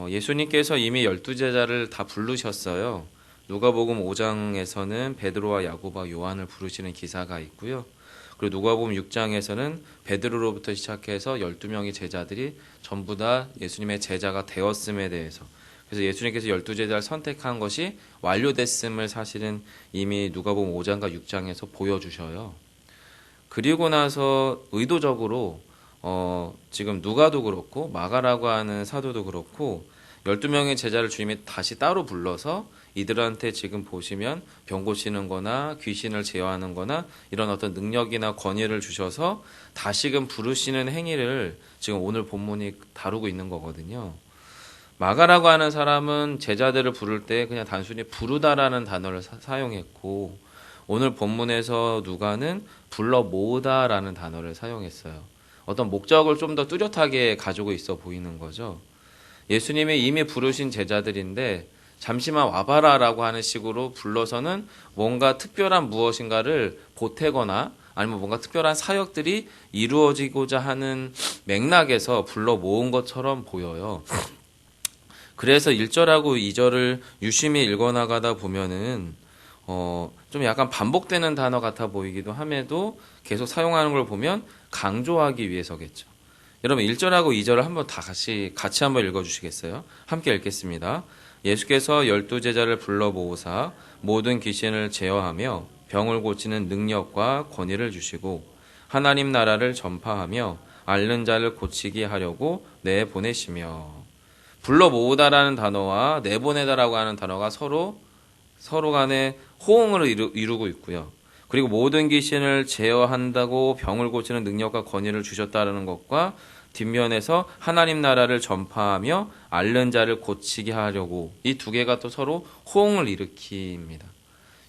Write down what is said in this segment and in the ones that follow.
예수님께서 이미 12제자를 다 부르셨어요. 누가복음 5장에서는 베드로와 야고보와 요한을 부르시는 기사가 있고요. 그리고 누가복음 6장에서는 베드로로부터 시작해서 12명의 제자들이 전부 다 예수님의 제자가 되었음에 대해서, 그래서 예수님께서 12제자를 선택한 것이 완료됐음을 사실은 이미 누가복음 5장과 6장에서 보여주셔요. 그리고 나서 의도적으로 지금 누가도 그렇고 마가라고 하는 사도도 그렇고 12명의 제자를 주님이 다시 따로 불러서 이들한테 지금 보시면 병 고치는 거나 귀신을 제어하는 거나 이런 어떤 능력이나 권위를 주셔서 다시금 부르시는 행위를 지금 오늘 본문이 다루고 있는 거거든요. 마가라고 하는 사람은 제자들을 부를 때 그냥 단순히 부르다라는 단어를 사용했고, 오늘 본문에서 누가는 불러 모으다라는 단어를 사용했어요. 어떤 목적을 좀 더 뚜렷하게 가지고 있어 보이는 거죠. 예수님이 이미 부르신 제자들인데 잠시만 와봐라라고 하는 식으로 불러서는 뭔가 특별한 무엇인가를 보태거나 아니면 뭔가 특별한 사역들이 이루어지고자 하는 맥락에서 불러 모은 것처럼 보여요. 그래서 1절하고 2절을 유심히 읽어나가다 보면은 좀 약간 반복되는 단어 같아 보이기도 함에도 계속 사용하는 걸 보면 강조하기 위해서겠죠. 여러분 1절하고 2절을 한번 다 같이 한번 읽어주시겠어요? 함께 읽겠습니다. 예수께서 12제자를 불러 모으사 모든 귀신을 제어하며 병을 고치는 능력과 권위를 주시고 하나님 나라를 전파하며 앓는 자를 고치게 하려고 내보내시며. 불러 모으다라는 단어와 내보내다라고 하는 단어가 서로 간에 호응을 이루고 있고요. 그리고 모든 귀신을 제어한다고 병을 고치는 능력과 권위를 주셨다는 것과 뒷면에서 하나님 나라를 전파하며 앓는 자를 고치게 하려고, 이 두 개가 또 서로 호응을 일으킵니다.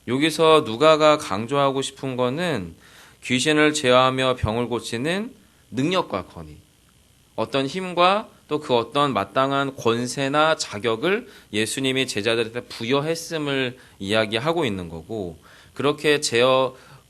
여기서 누가가 강조하고 싶은 거는 귀신을 제어하며 병을 고치는 능력과 권위, 어떤 힘과 또 그 어떤 마땅한 권세나 자격을 예수님이 제자들한테 부여했음을 이야기하고 있는 거고, 그렇게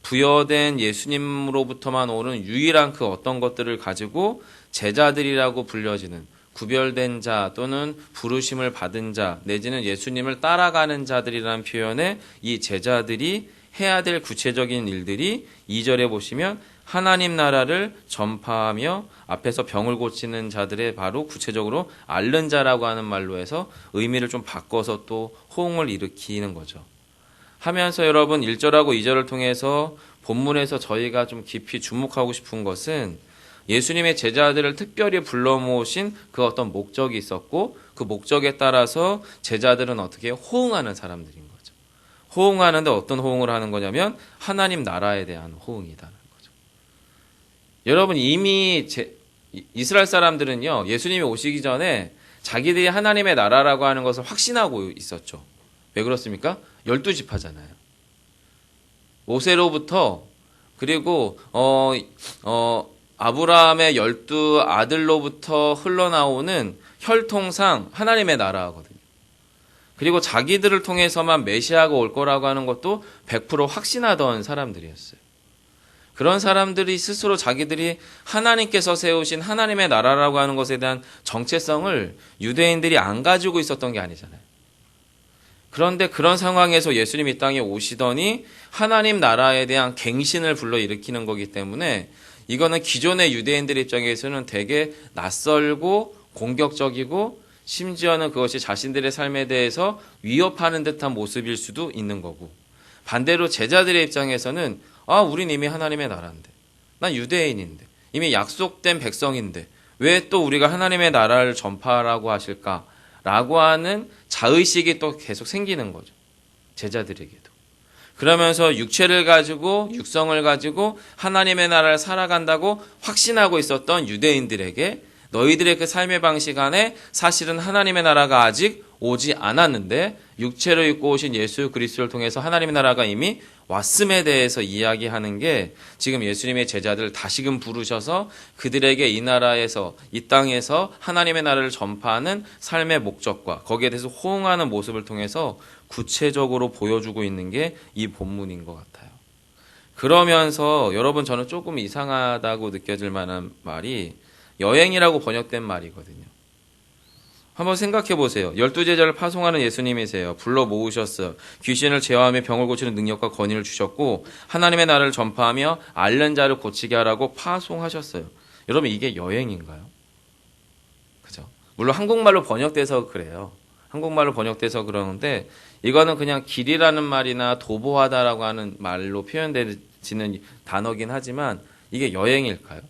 부여된 예수님으로부터만 오는 유일한 그 어떤 것들을 가지고 제자들이라고 불려지는 구별된 자 또는 부르심을 받은 자 내지는 예수님을 따라가는 자들이라는 표현에 이 제자들이 해야 될 구체적인 일들이 2절에 보시면 하나님 나라를 전파하며 앞에서 병을 고치는 자들의 바로 구체적으로 앓는 자라고 하는 말로 해서 의미를 좀 바꿔서 또 호응을 일으키는 거죠. 하면서 여러분 1절하고 2절을 통해서 본문에서 저희가 좀 깊이 주목하고 싶은 것은 예수님의 제자들을 특별히 불러 모으신 그 어떤 목적이 있었고 그 목적에 따라서 제자들은 어떻게 호응하는 사람들인 거죠. 호응하는데 어떤 호응을 하는 거냐면 하나님 나라에 대한 호응이다. 여러분 이미 이스라엘 사람들은요 예수님이 오시기 전에 자기들이 하나님의 나라라고 하는 것을 확신하고 있었죠. 왜 그렇습니까? 12지파잖아요. 모세로부터 그리고 아브라함의 12아들로부터 흘러나오는 혈통상 하나님의 나라거든요. 그리고 자기들을 통해서만 메시아가 올 거라고 하는 것도 100% 확신하던 사람들이었어요. 그런 사람들이 스스로 자기들이 하나님께서 세우신 하나님의 나라라고 하는 것에 대한 정체성을 유대인들이 안 가지고 있었던 게 아니잖아요. 그런데 그런 상황에서 예수님이 이 땅에 오시더니 하나님 나라에 대한 갱신을 불러일으키는 거기 때문에 이거는 기존의 유대인들 입장에서는 되게 낯설고 공격적이고 심지어는 그것이 자신들의 삶에 대해서 위협하는 듯한 모습일 수도 있는 거고, 반대로 제자들의 입장에서는 우린 이미 하나님의 나라인데, 난 유대인인데, 이미 약속된 백성인데 왜 또 우리가 하나님의 나라를 전파하라고 하실까라고 하는 자의식이 또 계속 생기는 거죠. 제자들에게도. 그러면서 육체를 가지고 육성을 가지고 하나님의 나라를 살아간다고 확신하고 있었던 유대인들에게 너희들의 그 삶의 방식 안에 사실은 하나님의 나라가 아직 오지 않았는데 육체로 입고 오신 예수 그리스도를 통해서 하나님의 나라가 이미 왔음에 대해서 이야기하는 게 지금 예수님의 제자들을 다시금 부르셔서 그들에게 이 나라에서 이 땅에서 하나님의 나라를 전파하는 삶의 목적과 거기에 대해서 호응하는 모습을 통해서 구체적으로 보여주고 있는 게 이 본문인 것 같아요. 그러면서 여러분 저는 조금 이상하다고 느껴질 만한 말이 여행이라고 번역된 말이거든요. 한번 생각해 보세요. 12제자를 파송하는 예수님이세요. 불러 모으셨어요. 귀신을 제어하며 병을 고치는 능력과 권위를 주셨고 하나님의 나라를 전파하며 앓는 자를 고치게 하라고 파송하셨어요. 여러분 이게 여행인가요? 그죠? 물론 한국말로 번역돼서 그래요. 한국말로 번역돼서 그러는데 이거는 그냥 길이라는 말이나 도보하다라고 하는 말로 표현되지는 단어긴 하지만 이게 여행일까요?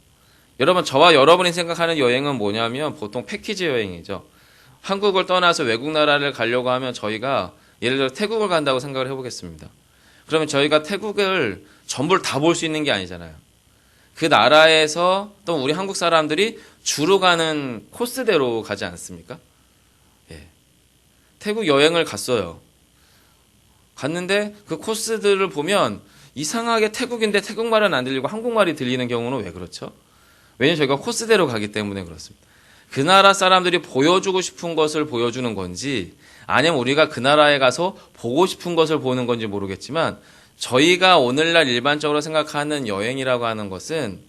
여러분 저와 여러분이 생각하는 여행은 뭐냐면 보통 패키지 여행이죠. 한국을 떠나서 외국 나라를 가려고 하면 저희가 예를 들어 태국을 간다고 생각을 해보겠습니다. 그러면 저희가 태국을 전부를 다 볼 수 있는 게 아니잖아요. 그 나라에서 또 우리 한국 사람들이 주로 가는 코스대로 가지 않습니까? 예. 태국 여행을 갔어요. 갔는데 그 코스들을 보면 이상하게 태국인데 태국말은 안 들리고 한국말이 들리는 경우는 왜 그렇죠? 왜냐면 저희가 코스대로 가기 때문에 그렇습니다. 그 나라 사람들이 보여주고 싶은 것을 보여주는 건지 아니면 우리가 그 나라에 가서 보고 싶은 것을 보는 건지 모르겠지만 저희가 오늘날 일반적으로 생각하는 여행이라고 하는 것은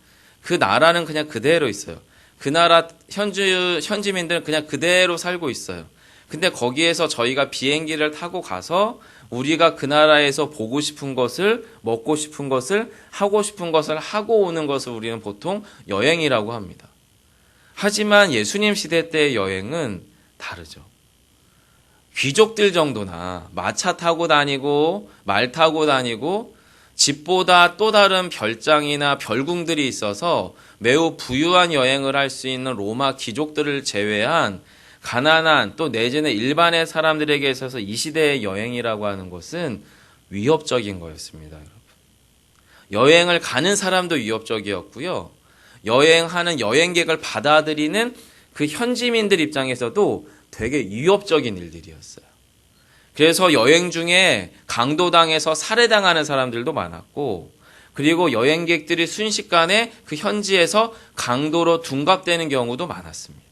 그 나라는 그냥 그대로 있어요. 그 나라 현지민들은 그냥 그대로 살고 있어요. 근데 거기에서 저희가 비행기를 타고 가서 우리가 그 나라에서 보고 싶은 것을, 먹고 싶은 것을, 하고 싶은 것을 하고 오는 것을 우리는 보통 여행이라고 합니다. 하지만 예수님 시대 때의 여행은 다르죠. 귀족들 정도나 마차 타고 다니고 말 타고 다니고 집보다 또 다른 별장이나 별궁들이 있어서 매우 부유한 여행을 할 수 있는 로마 귀족들을 제외한 가난한 또 내지는 일반의 사람들에게 있어서 이 시대의 여행이라고 하는 것은 위협적인 거였습니다. 여러분. 여행을 가는 사람도 위협적이었고요. 여행하는 여행객을 받아들이는 그 현지민들 입장에서도 되게 위협적인 일들이었어요. 그래서 여행 중에 강도당해서 살해당하는 사람들도 많았고 그리고 여행객들이 순식간에 그 현지에서 강도로 둔갑되는 경우도 많았습니다.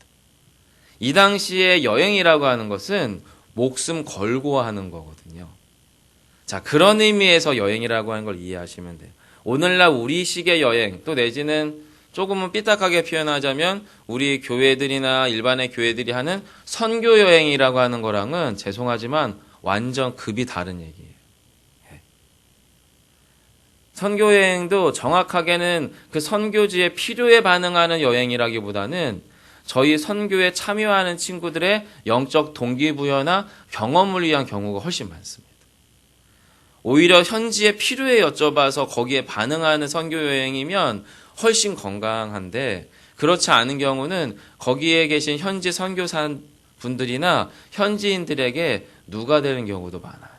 이 당시에 여행이라고 하는 것은 목숨 걸고 하는 거거든요. 자, 그런 의미에서 여행이라고 하는 걸 이해하시면 돼요. 오늘날 우리식의 여행 또 내지는 조금은 삐딱하게 표현하자면 우리 교회들이나 일반의 교회들이 하는 선교 여행이라고 하는 거랑은 죄송하지만 완전 급이 다른 얘기예요. 선교 여행도 정확하게는 그 선교지의 필요에 반응하는 여행이라기보다는 저희 선교에 참여하는 친구들의 영적 동기부여나 경험을 위한 경우가 훨씬 많습니다. 오히려 현지의 필요에 여쭤봐서 거기에 반응하는 선교 여행이면 훨씬 건강한데 그렇지 않은 경우는 거기에 계신 현지 선교사 분들이나 현지인들에게 누가 되는 경우도 많아요.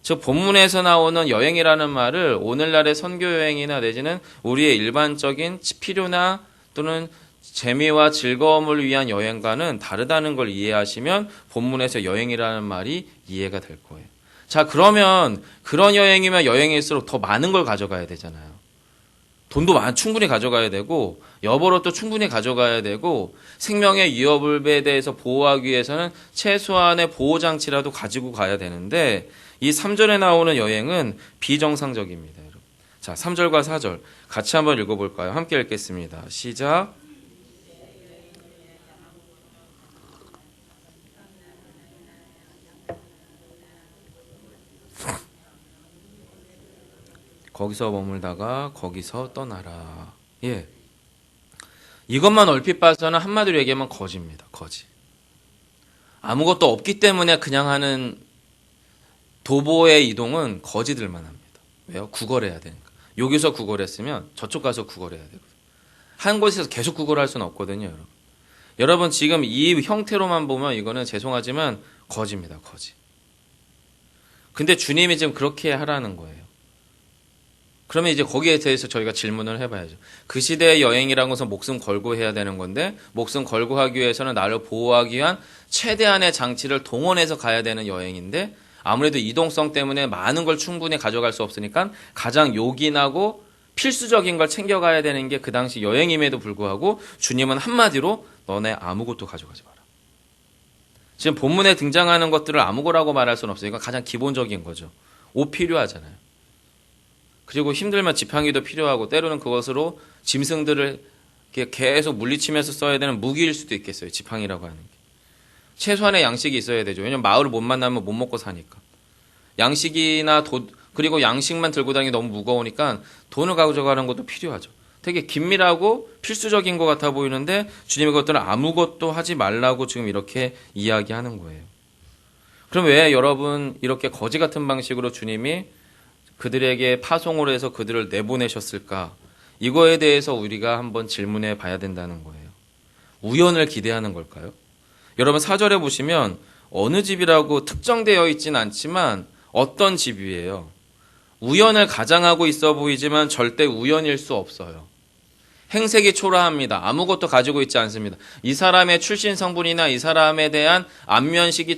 즉 본문에서 나오는 여행이라는 말을 오늘날의 선교 여행이나 내지는 우리의 일반적인 필요나 또는 재미와 즐거움을 위한 여행과는 다르다는 걸 이해하시면 본문에서 여행이라는 말이 이해가 될 거예요. 자, 그러면 그런 여행이면 여행일수록 더 많은 걸 가져가야 되잖아요. 돈도 충분히 가져가야 되고 여벌옷도 충분히 가져가야 되고 생명의 위협에 대해서 보호하기 위해서는 최소한의 보호장치라도 가지고 가야 되는데 이 3절에 나오는 여행은 비정상적입니다. 여러분. 자, 3절과 4절 같이 한번 읽어볼까요? 함께 읽겠습니다. 시작. 거기서 머물다가 거기서 떠나라. 예. 이것만 얼핏 봐서는 한마디로 얘기하면 거지입니다. 거지. 아무것도 없기 때문에 그냥 하는 도보의 이동은 거지들만 합니다. 왜요? 구걸해야 되니까. 여기서 구걸했으면 저쪽 가서 구걸해야 되거든요. 한 곳에서 계속 구걸할 수는 없거든요. 여러분. 여러분 지금 이 형태로만 보면 이거는 죄송하지만 거지입니다. 거지. 근데 주님이 지금 그렇게 하라는 거예요. 그러면 이제 거기에 대해서 저희가 질문을 해봐야죠. 그 시대의 여행이라는 것은 목숨 걸고 해야 되는 건데 목숨 걸고 하기 위해서는 나를 보호하기 위한 최대한의 장치를 동원해서 가야 되는 여행인데 아무래도 이동성 때문에 많은 걸 충분히 가져갈 수 없으니까 가장 요긴하고 필수적인 걸 챙겨가야 되는 게 그 당시 여행임에도 불구하고 주님은 한마디로 너네 아무것도 가져가지 마라. 지금 본문에 등장하는 것들을 아무거라고 말할 수는 없으니까 가장 기본적인 거죠. 옷 필요하잖아요. 그리고 힘들면 지팡이도 필요하고 때로는 그것으로 짐승들을 계속 물리치면서 써야 되는 무기일 수도 있겠어요. 지팡이라고 하는 게. 최소한의 양식이 있어야 되죠. 왜냐면 마을을 못 만나면 못 먹고 사니까. 양식이나 그리고 양식만 들고 다니기 너무 무거우니까 돈을 가져가는 것도 필요하죠. 되게 긴밀하고 필수적인 것 같아 보이는데 주님이 그것들은 아무것도 하지 말라고 지금 이렇게 이야기하는 거예요. 그럼 왜 여러분 이렇게 거지 같은 방식으로 주님이 그들에게 파송을 해서 그들을 내보내셨을까? 이거에 대해서 우리가 한번 질문해 봐야 된다는 거예요. 우연을 기대하는 걸까요? 여러분 4절에 보시면 어느 집이라고 특정되어 있지는 않지만 어떤 집이에요. 우연을 가장하고 있어 보이지만 절대 우연일 수 없어요. 행색이 초라합니다. 아무것도 가지고 있지 않습니다. 이 사람의 출신 성분이나 이 사람에 대한 일면식이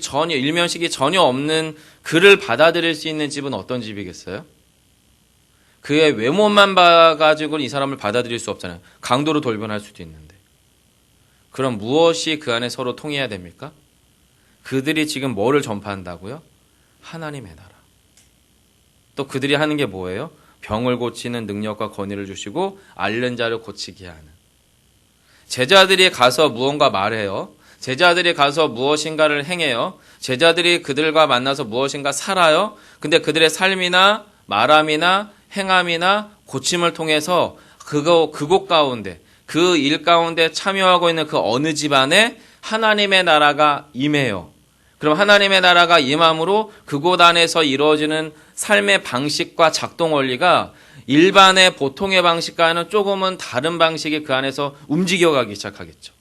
전혀 없는 그를 받아들일 수 있는 집은 어떤 집이겠어요? 그의 외모만 봐가지고는 이 사람을 받아들일 수 없잖아요. 강도로 돌변할 수도 있는데. 그럼 무엇이 그 안에 서로 통해야 됩니까? 그들이 지금 뭐를 전파한다고요? 하나님의 나라. 또 그들이 하는 게 뭐예요? 병을 고치는 능력과 권위를 주시고 앓는 자를 고치게 하는. 제자들이 가서 무언가 말해요. 제자들이 가서 무엇인가를 행해요. 제자들이 그들과 만나서 무엇인가 살아요. 근데 그들의 삶이나 말함이나 행함이나 고침을 통해서 그곳 가운데 그 일 가운데 참여하고 있는 그 어느 집안에 하나님의 나라가 임해요. 그럼 하나님의 나라가 임함으로 그곳 안에서 이루어지는 삶의 방식과 작동 원리가 일반의 보통의 방식과는 조금은 다른 방식이 그 안에서 움직여가기 시작하겠죠.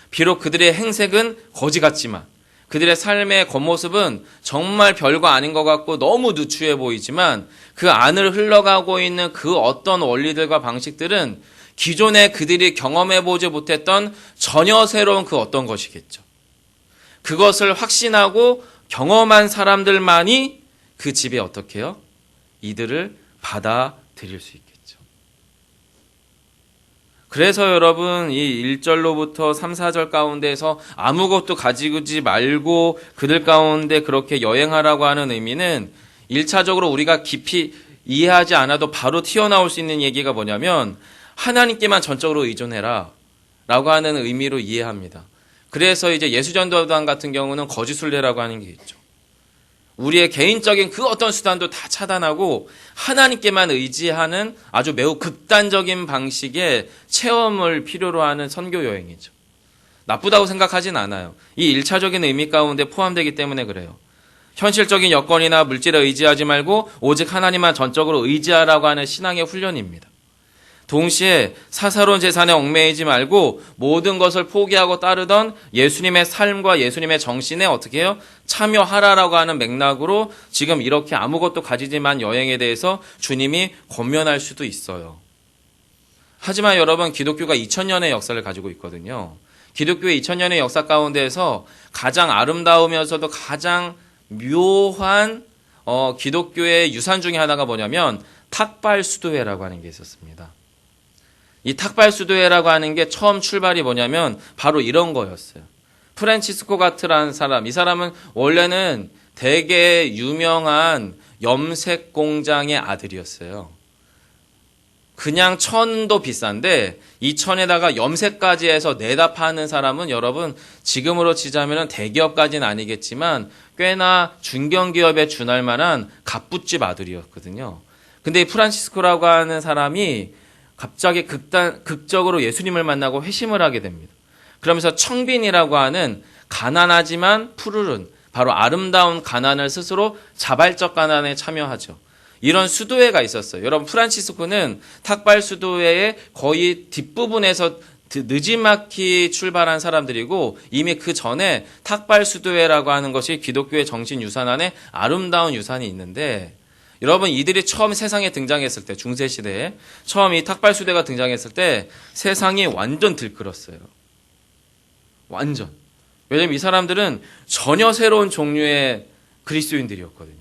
비록 그들의 행색은 거지 같지만 그들의 삶의 겉모습은 정말 별거 아닌 것 같고 너무 누추해 보이지만 그 안을 흘러가고 있는 그 어떤 원리들과 방식들은 기존에 그들이 경험해보지 못했던 전혀 새로운 그 어떤 것이겠죠. 그것을 확신하고 경험한 사람들만이 그 집에 어떻게 해요? 이들을 받아들일 수 있겠죠. 그래서 여러분 이 1절로부터 3, 4절 가운데에서 아무것도 가지고지 말고 그들 가운데 그렇게 여행하라고 하는 의미는 1차적으로 우리가 깊이 이해하지 않아도 바로 튀어나올 수 있는 얘기가 뭐냐면 하나님께만 전적으로 의존해라 라고 하는 의미로 이해합니다. 그래서 이제 예수전도단 같은 경우는 거짓순례라고 하는 게 있죠. 우리의 개인적인 그 어떤 수단도 다 차단하고 하나님께만 의지하는 아주 매우 극단적인 방식의 체험을 필요로 하는 선교 여행이죠. 나쁘다고 생각하진 않아요. 이 1차적인 의미 가운데 포함되기 때문에 그래요. 현실적인 여건이나 물질에 의지하지 말고 오직 하나님만 전적으로 의지하라고 하는 신앙의 훈련입니다. 동시에 사사로운 재산에 얽매이지 말고 모든 것을 포기하고 따르던 예수님의 삶과 예수님의 정신에 어떻게 해요? 참여하라라고 하는 맥락으로 지금 이렇게 아무것도 가지지만 여행에 대해서 주님이 권면할 수도 있어요. 하지만 여러분 기독교가 2000년의 역사를 가지고 있거든요. 기독교의 2000년의 역사 가운데에서 가장 아름다우면서도 가장 묘한 기독교의 유산 중에 하나가 뭐냐면 탁발수도회라고 하는 게 있었습니다. 이 탁발수도회라고 하는 게 처음 출발이 뭐냐면 바로 이런 거였어요. 프란치스코 가트라는 사람, 이 사람은 원래는 되게 유명한 염색 공장의 아들이었어요. 그냥 천도 비싼데 이 천에다가 염색까지 해서 내다 파는 사람은 여러분 지금으로 치자면 대기업까지는 아니겠지만 꽤나 중견기업에 준할 만한 갑부집 아들이었거든요. 근데 이 프란치스코라고 하는 사람이 갑자기 극적으로 예수님을 만나고 회심을 하게 됩니다. 그러면서 청빈이라고 하는 가난하지만 푸르른 바로 아름다운 가난을 스스로 자발적 가난에 참여하죠. 이런 수도회가 있었어요. 여러분 프란치스코는 탁발 수도회의 거의 뒷부분에서 느지막이 출발한 사람들이고 이미 그 전에 탁발 수도회라고 하는 것이 기독교의 정신 유산 안에 아름다운 유산이 있는데 여러분 이들이 처음 세상에 등장했을 때 중세시대에 처음 이 탁발수대가 등장했을 때 세상이 완전 들끓었어요. 완전. 왜냐면 이 사람들은 전혀 새로운 종류의 그리스도인들이었거든요.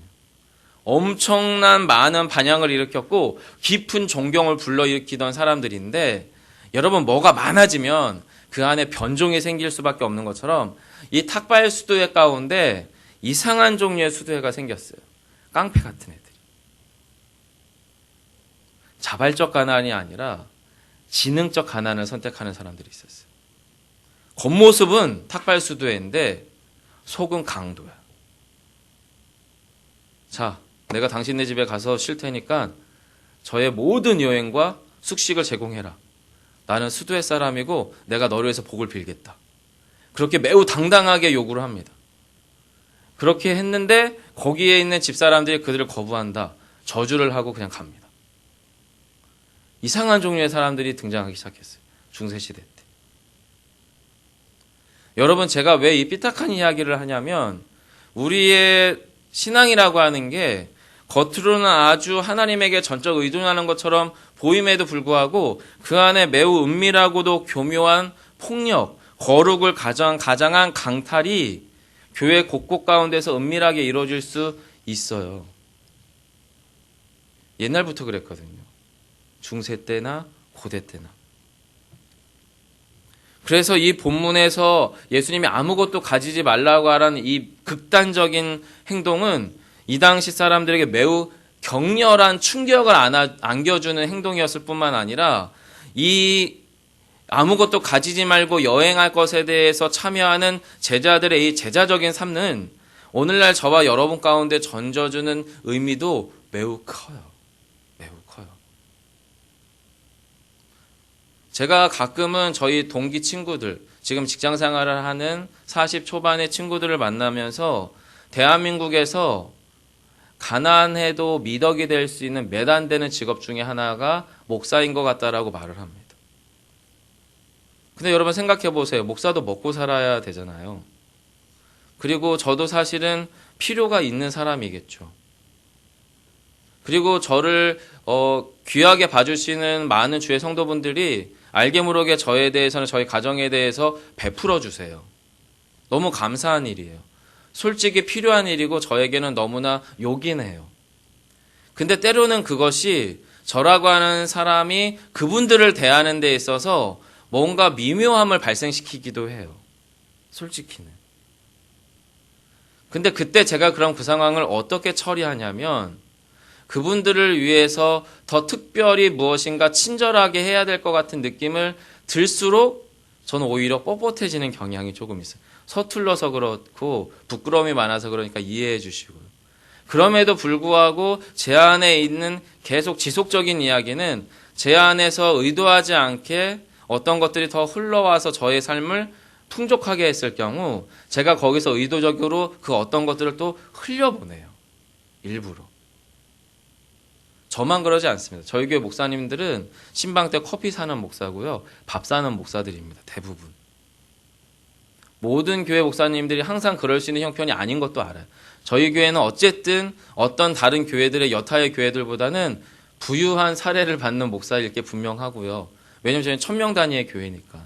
엄청난 많은 반향을 일으켰고 깊은 존경을 불러일으키던 사람들인데 여러분 뭐가 많아지면 그 안에 변종이 생길 수밖에 없는 것처럼 이 탁발수도회 가운데 이상한 종류의 수도회가 생겼어요. 깡패 같은 애들. 자발적 가난이 아니라 지능적 가난을 선택하는 사람들이 있었어요. 겉모습은 탁발수도회인데 속은 강도야. 자, 내가 당신네 집에 가서 쉴 테니까 저의 모든 여행과 숙식을 제공해라. 나는 수도의 사람이고 내가 너를 위해서 복을 빌겠다. 그렇게 매우 당당하게 요구를 합니다. 그렇게 했는데 거기에 있는 집사람들이 그들을 거부한다. 저주를 하고 그냥 갑니다. 이상한 종류의 사람들이 등장하기 시작했어요. 중세시대 때. 여러분, 제가 왜 이 삐딱한 이야기를 하냐면 우리의 신앙이라고 하는 게 겉으로는 아주 하나님에게 전적 의존하는 것처럼 보임에도 불구하고 그 안에 매우 은밀하고도 교묘한 폭력, 거룩을 가장한 강탈이 교회 곳곳 가운데서 은밀하게 이루어질 수 있어요. 옛날부터 그랬거든요. 중세 때나 고대 때나. 그래서 이 본문에서 예수님이 아무것도 가지지 말라고 하라는 이 극단적인 행동은 이 당시 사람들에게 매우 격렬한 충격을 안겨주는 행동이었을 뿐만 아니라 이 아무것도 가지지 말고 여행할 것에 대해서 참여하는 제자들의 이 제자적인 삶은 오늘날 저와 여러분 가운데 던져주는 의미도 매우 커요. 매우 커요. 제가 가끔은 저희 동기 친구들, 지금 직장 생활을 하는 40 초반의 친구들을 만나면서 대한민국에서 가난해도 미덕이 될 수 있는 몇 안 되는 직업 중에 하나가 목사인 것 같다라고 말을 합니다. 근데 여러분 생각해 보세요. 목사도 먹고 살아야 되잖아요. 그리고 저도 사실은 필요가 있는 사람이겠죠. 그리고 저를 귀하게 봐주시는 많은 주의 성도분들이 알게 모르게 저에 대해서는 저희 가정에 대해서 베풀어 주세요. 너무 감사한 일이에요. 솔직히 필요한 일이고 저에게는 너무나 요긴해요. 근데 때로는 그것이 저라고 하는 사람이 그분들을 대하는 데 있어서 뭔가 미묘함을 발생시키기도 해요. 솔직히는. 근데 그때 제가 그럼 그 상황을 어떻게 처리하냐면 그분들을 위해서 더 특별히 무엇인가 친절하게 해야 될 것 같은 느낌을 들수록 저는 오히려 뻣뻣해지는 경향이 조금 있어요. 서툴러서 그렇고 부끄러움이 많아서 그러니까 이해해 주시고요. 그럼에도 불구하고 제 안에 있는 계속 지속적인 이야기는 제 안에서 의도하지 않게 어떤 것들이 더 흘러와서 저의 삶을 풍족하게 했을 경우 제가 거기서 의도적으로 그 어떤 것들을 또 흘려보내요. 일부러. 저만 그러지 않습니다. 저희 교회 목사님들은 신방 때 커피 사는 목사고요. 밥 사는 목사들입니다. 대부분. 모든 교회 목사님들이 항상 그럴 수 있는 형편이 아닌 것도 알아요. 저희 교회는 어쨌든 어떤 다른 교회들의 여타의 교회들보다는 부유한 사례를 받는 목사일 게 분명하고요. 왜냐하면 저희는 1000명 단위의 교회니까.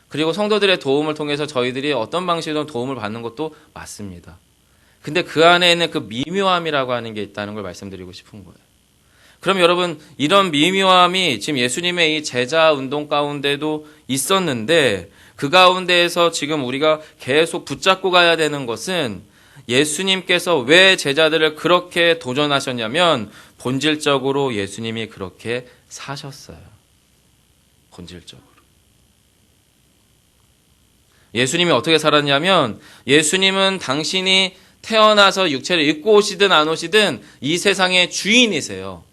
그리고 성도들의 도움을 통해서 저희들이 어떤 방식으로 도움을 받는 것도 맞습니다. 근데 그 안에 있는 그 미묘함이라고 하는 게 있다는 걸 말씀드리고 싶은 거예요. 그럼 여러분, 이런 미묘함이 지금 예수님의 이 제자 운동 가운데도 있었는데 그 가운데에서 지금 우리가 계속 붙잡고 가야 되는 것은 예수님께서 왜 제자들을 그렇게 도전하셨냐면 본질적으로 예수님이 그렇게 사셨어요. 본질적으로. 예수님이 어떻게 살았냐면 예수님은 당신이 태어나서 육체를 입고 오시든 안 오시든 이 세상의 주인이세요.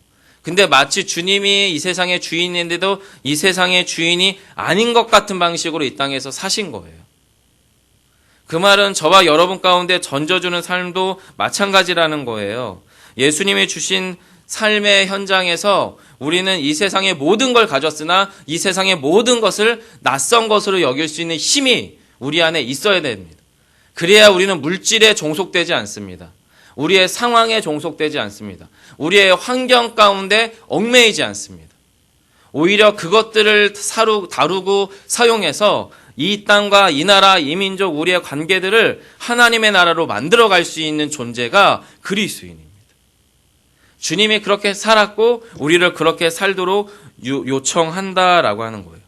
근데 마치 주님이 이 세상의 주인인데도 이 세상의 주인이 아닌 것 같은 방식으로 이 땅에서 사신 거예요. 그 말은 저와 여러분 가운데 던져주는 삶도 마찬가지라는 거예요. 예수님이 주신 삶의 현장에서 우리는 이 세상의 모든 걸 가졌으나 이 세상의 모든 것을 낯선 것으로 여길 수 있는 힘이 우리 안에 있어야 됩니다. 그래야 우리는 물질에 종속되지 않습니다. 우리의 상황에 종속되지 않습니다. 우리의 환경 가운데 얽매이지 않습니다. 오히려 그것들을 다루고 사용해서 이 땅과 이 나라, 이 민족, 우리의 관계들을 하나님의 나라로 만들어갈 수 있는 존재가 그리스도인입니다. 주님이 그렇게 살았고 우리를 그렇게 살도록 요청한다라고 하는 거예요.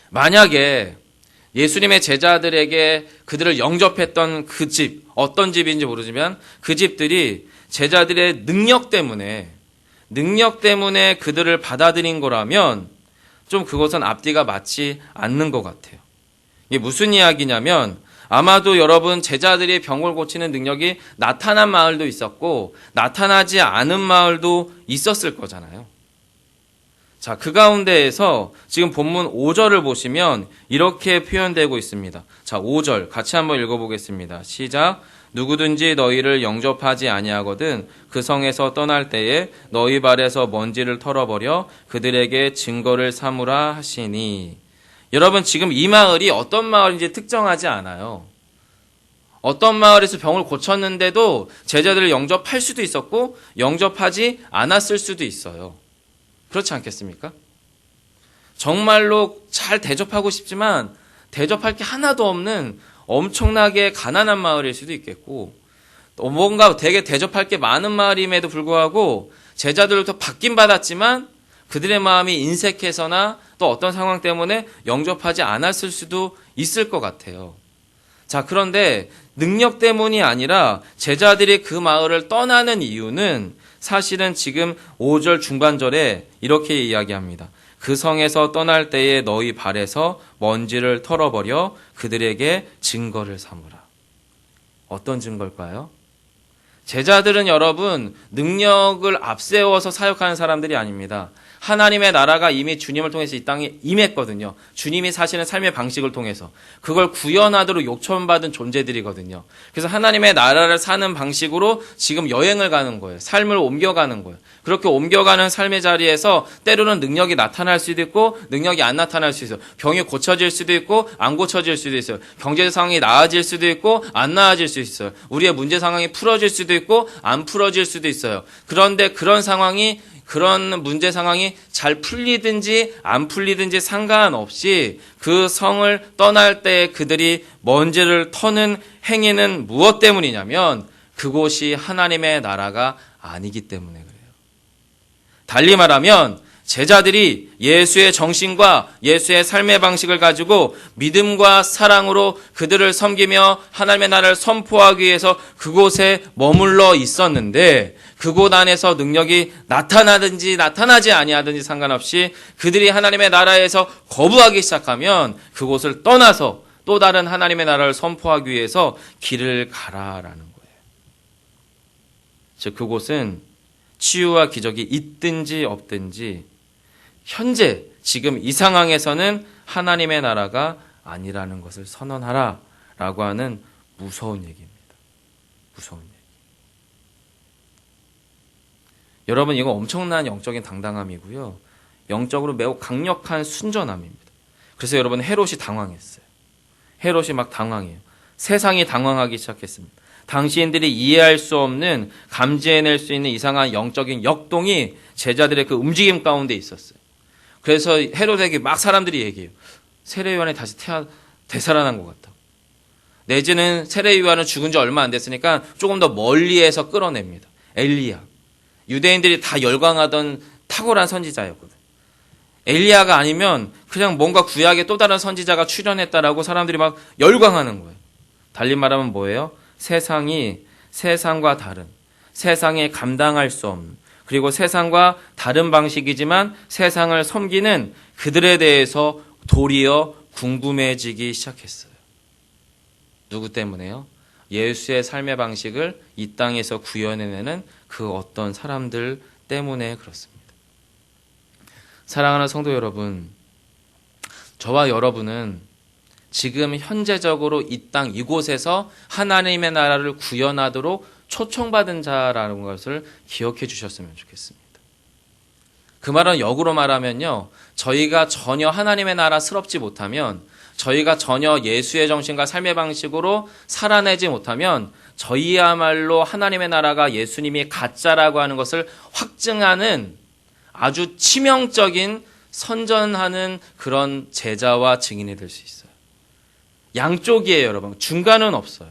만약에 예수님의 제자들에게 그들을 영접했던 그 집, 어떤 집인지 모르지만 그 집들이 제자들의 능력 때문에 그들을 받아들인 거라면 좀 그것은 앞뒤가 맞지 않는 것 같아요. 이게 무슨 이야기냐면 아마도 여러분 제자들이 병을 고치는 능력이 나타난 마을도 있었고 나타나지 않은 마을도 있었을 거잖아요. 자, 그 가운데에서 지금 본문 5절을 보시면 이렇게 표현되고 있습니다. 자, 5절 같이 한번 읽어보겠습니다. 시작. 누구든지 너희를 영접하지 아니하거든 그 성에서 떠날 때에 너희 발에서 먼지를 털어버려 그들에게 증거를 삼으라 하시니. 여러분, 지금 이 마을이 어떤 마을인지 특정하지 않아요. 어떤 마을에서 병을 고쳤는데도 제자들을 영접할 수도 있었고 영접하지 않았을 수도 있어요. 그렇지 않겠습니까? 정말로 잘 대접하고 싶지만 대접할 게 하나도 없는 엄청나게 가난한 마을일 수도 있겠고, 뭔가 되게 대접할 게 많은 마을임에도 불구하고 제자들로부터 받긴 받았지만 그들의 마음이 인색해서나 또 어떤 상황 때문에 영접하지 않았을 수도 있을 것 같아요. 자, 그런데 능력 때문이 아니라 제자들이 그 마을을 떠나는 이유는 사실은 지금 5절 중반절에 이렇게 이야기합니다. 그 성에서 떠날 때에 너희 발에서 먼지를 털어버려 그들에게 증거를 삼으라. 어떤 증거일까요? 제자들은 여러분 능력을 앞세워서 사역하는 사람들이 아닙니다. 하나님의 나라가 이미 주님을 통해서 이 땅에 임했거든요. 주님이 사시는 삶의 방식을 통해서 그걸 구현하도록 요청받은 존재들이거든요. 그래서 하나님의 나라를 사는 방식으로 지금 여행을 가는 거예요. 삶을 옮겨가는 거예요. 그렇게 옮겨가는 삶의 자리에서 때로는 능력이 나타날 수도 있고 능력이 안 나타날 수도 있어요. 병이 고쳐질 수도 있고 안 고쳐질 수도 있어요. 경제 상황이 나아질 수도 있고 안 나아질 수도 있어요. 우리의 문제 상황이 풀어질 수도 있고 안 풀어질 수도 있어요. 그런데 그런 문제 상황이 잘 풀리든지 안 풀리든지 상관없이 그 성을 떠날 때 그들이 먼지를 터는 행위는 무엇 때문이냐면 그곳이 하나님의 나라가 아니기 때문에 그래요. 달리 말하면 제자들이 예수의 정신과 예수의 삶의 방식을 가지고 믿음과 사랑으로 그들을 섬기며 하나님의 나라를 선포하기 위해서 그곳에 머물러 있었는데 그곳 안에서 능력이 나타나든지 나타나지 아니하든지 상관없이 그들이 하나님의 나라에서 거부하기 시작하면 그곳을 떠나서 또 다른 하나님의 나라를 선포하기 위해서 길을 가라라는 거예요. 즉 그곳은 치유와 기적이 있든지 없든지 현재 지금 이 상황에서는 하나님의 나라가 아니라는 것을 선언하라라고 하는 무서운 얘기입니다. 무서운 얘기. 여러분, 이거 엄청난 영적인 당당함이고요. 영적으로 매우 강력한 순전함입니다. 그래서 여러분, 헤롯이 당황했어요. 헤롯이 막 당황해요. 세상이 당황하기 시작했습니다. 당신들이 이해할 수 없는, 감지해낼 수 있는 이상한 영적인 역동이 제자들의 그 움직임 가운데 있었어요. 그래서 헤롯에게 막 사람들이 얘기해요. 세례 요한이 다시 되살아난 것 같다고. 내지는 세례 요한은 죽은 지 얼마 안 됐으니까 조금 더 멀리에서 끌어냅니다. 엘리야. 유대인들이 다 열광하던 탁월한 선지자였거든. 엘리야가 아니면 그냥 뭔가 구약에 또 다른 선지자가 출현했다라고 사람들이 막 열광하는 거예요. 달리 말하면 뭐예요? 세상과 다른, 세상에 감당할 수 없는, 그리고 세상과 다른 방식이지만 세상을 섬기는 그들에 대해서 도리어 궁금해지기 시작했어요. 누구 때문에요? 예수의 삶의 방식을 이 땅에서 구현해내는 그 어떤 사람들 때문에 그렇습니다. 사랑하는 성도 여러분, 저와 여러분은 지금 현재적으로 이 땅 이곳에서 하나님의 나라를 구현하도록 초청받은 자라는 것을 기억해 주셨으면 좋겠습니다. 그 말은 역으로 말하면요, 저희가 전혀 하나님의 나라스럽지 못하면, 저희가 전혀 예수의 정신과 삶의 방식으로 살아내지 못하면 저희야말로 하나님의 나라가 예수님이 가짜라고 하는 것을 확증하는 아주 치명적인 선전하는 그런 제자와 증인이 될 수 있어요. 양쪽이에요, 여러분. 중간은 없어요.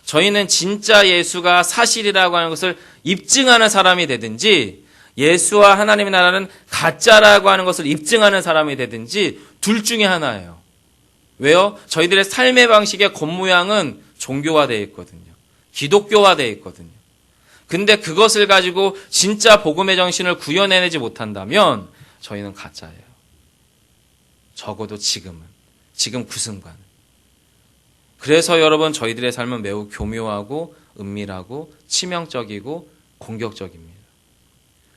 저희는 진짜 예수가 사실이라고 하는 것을 입증하는 사람이 되든지 예수와 하나님의 나라는 가짜라고 하는 것을 입증하는 사람이 되든지 둘 중에 하나예요. 왜요? 저희들의 삶의 방식의 겉모양은 종교화되어 있거든요. 기독교화되어 있거든요. 근데 그것을 가지고 진짜 복음의 정신을 구현해내지 못한다면 저희는 가짜예요. 적어도 지금 그 순간. 그래서 여러분 저희들의 삶은 매우 교묘하고 은밀하고 치명적이고 공격적입니다.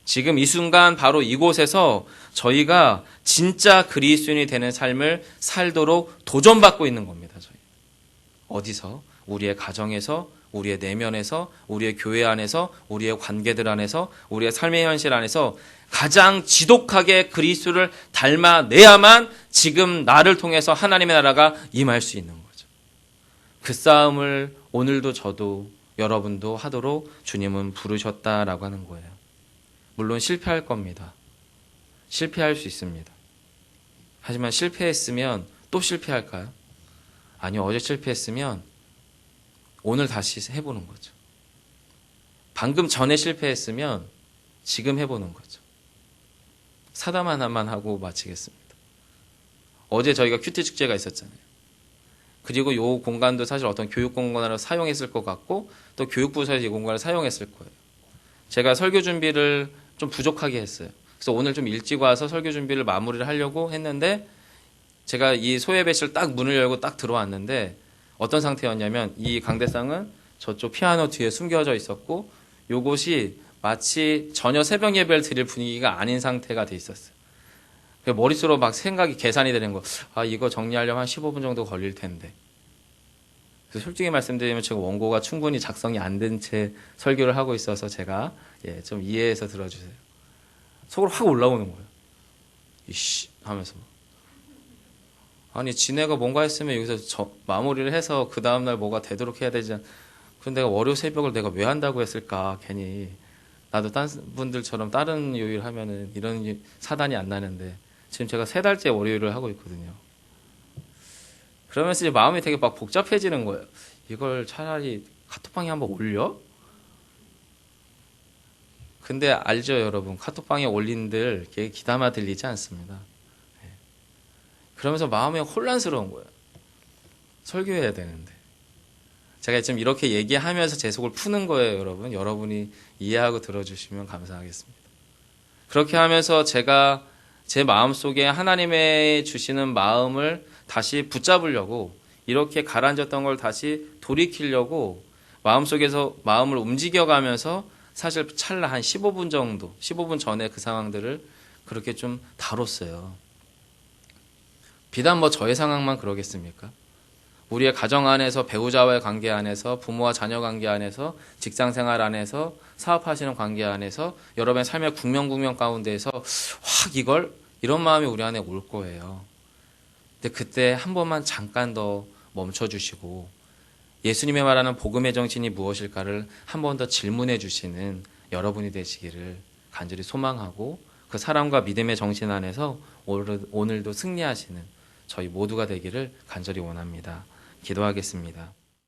지금 이 순간 바로 이곳에서 저희가 진짜 그리스도인이 되는 삶을 살도록 도전받고 있는 겁니다. 저희. 어디서? 우리의 가정에서, 우리의 내면에서, 우리의 교회 안에서, 우리의 관계들 안에서, 우리의 삶의 현실 안에서 가장 지독하게 그리스도를 닮아내야만 지금 나를 통해서 하나님의 나라가 임할 수 있는 거죠. 그 싸움을 오늘도 저도 여러분도 하도록 주님은 부르셨다라고 하는 거예요. 물론 실패할 겁니다. 실패할 수 있습니다. 하지만 실패했으면 또 실패할까요? 아니요, 어제 실패했으면 오늘 다시 해보는 거죠. 방금 전에 실패했으면 지금 해보는 거죠. 사담 하나만 하고 마치겠습니다. 어제 저희가 큐티 축제가 있었잖아요. 그리고 요 공간도 사실 어떤 교육 공간으로 사용했을 것 같고 또 교육부에서 이 공간을 사용했을 거예요. 제가 설교 준비를 좀 부족하게 했어요. 그래서 오늘 좀 일찍 와서 설교 준비를 마무리를 하려고 했는데 제가 이 소예배실 딱 문을 열고 딱 들어왔는데 어떤 상태였냐면 이 강대상은 저쪽 피아노 뒤에 숨겨져 있었고 요곳이 마치 전혀 새벽 예배를 드릴 분위기가 아닌 상태가 돼 있었어요. 머릿속으로 막 생각이 계산이 되는 거. 아, 이거 정리하려면 한 15분 정도 걸릴 텐데. 그래서 솔직히 말씀드리면 제가 원고가 충분히 작성이 안 된 채 설교를 하고 있어서 제가 좀 이해해서 들어주세요. 속으로 확 올라오는 거예요. 이씨 하면서. 아니 지네가 뭔가 했으면 여기서 마무리를 해서 그 다음날 뭐가 되도록 해야 되지. 그런데 내가 월요 새벽을 내가 왜 한다고 했을까 괜히. 나도 딴 분들처럼 다른 요일 하면은 이런 사단이 안 나는데 지금 제가 3달째 월요일을 하고 있거든요. 그러면서 이제 마음이 되게 막 복잡해지는 거예요. 이걸 차라리 카톡방에 한번 올려? 근데 알죠 여러분, 카톡방에 올린들 귀담아 들리지 않습니다. 그러면서 마음이 혼란스러운 거예요. 설교해야 되는데. 제가 지금 이렇게 얘기하면서 제 속을 푸는 거예요, 여러분. 여러분이 이해하고 들어주시면 감사하겠습니다. 그렇게 하면서 제가 제 마음속에 하나님의 주시는 마음을 다시 붙잡으려고 이렇게 가라앉았던 걸 다시 돌이키려고 마음속에서 마음을 움직여가면서 사실 찰나 한 15분 정도, 15분 전에 그 상황들을 그렇게 좀 다뤘어요. 비단 뭐 저의 상황만 그러겠습니까? 우리의 가정 안에서, 배우자와의 관계 안에서, 부모와 자녀 관계 안에서, 직장 생활 안에서, 사업하시는 관계 안에서, 여러분의 삶의 국면 가운데에서 확 이런 마음이 우리 안에 올 거예요. 근데 그때 한 번만 잠깐 더 멈춰주시고 예수님의 말하는 복음의 정신이 무엇일까를 한 번 더 질문해 주시는 여러분이 되시기를 간절히 소망하고 그 사랑과 믿음의 정신 안에서 오늘도 승리하시는 저희 모두가 되기를 간절히 원합니다. 기도하겠습니다.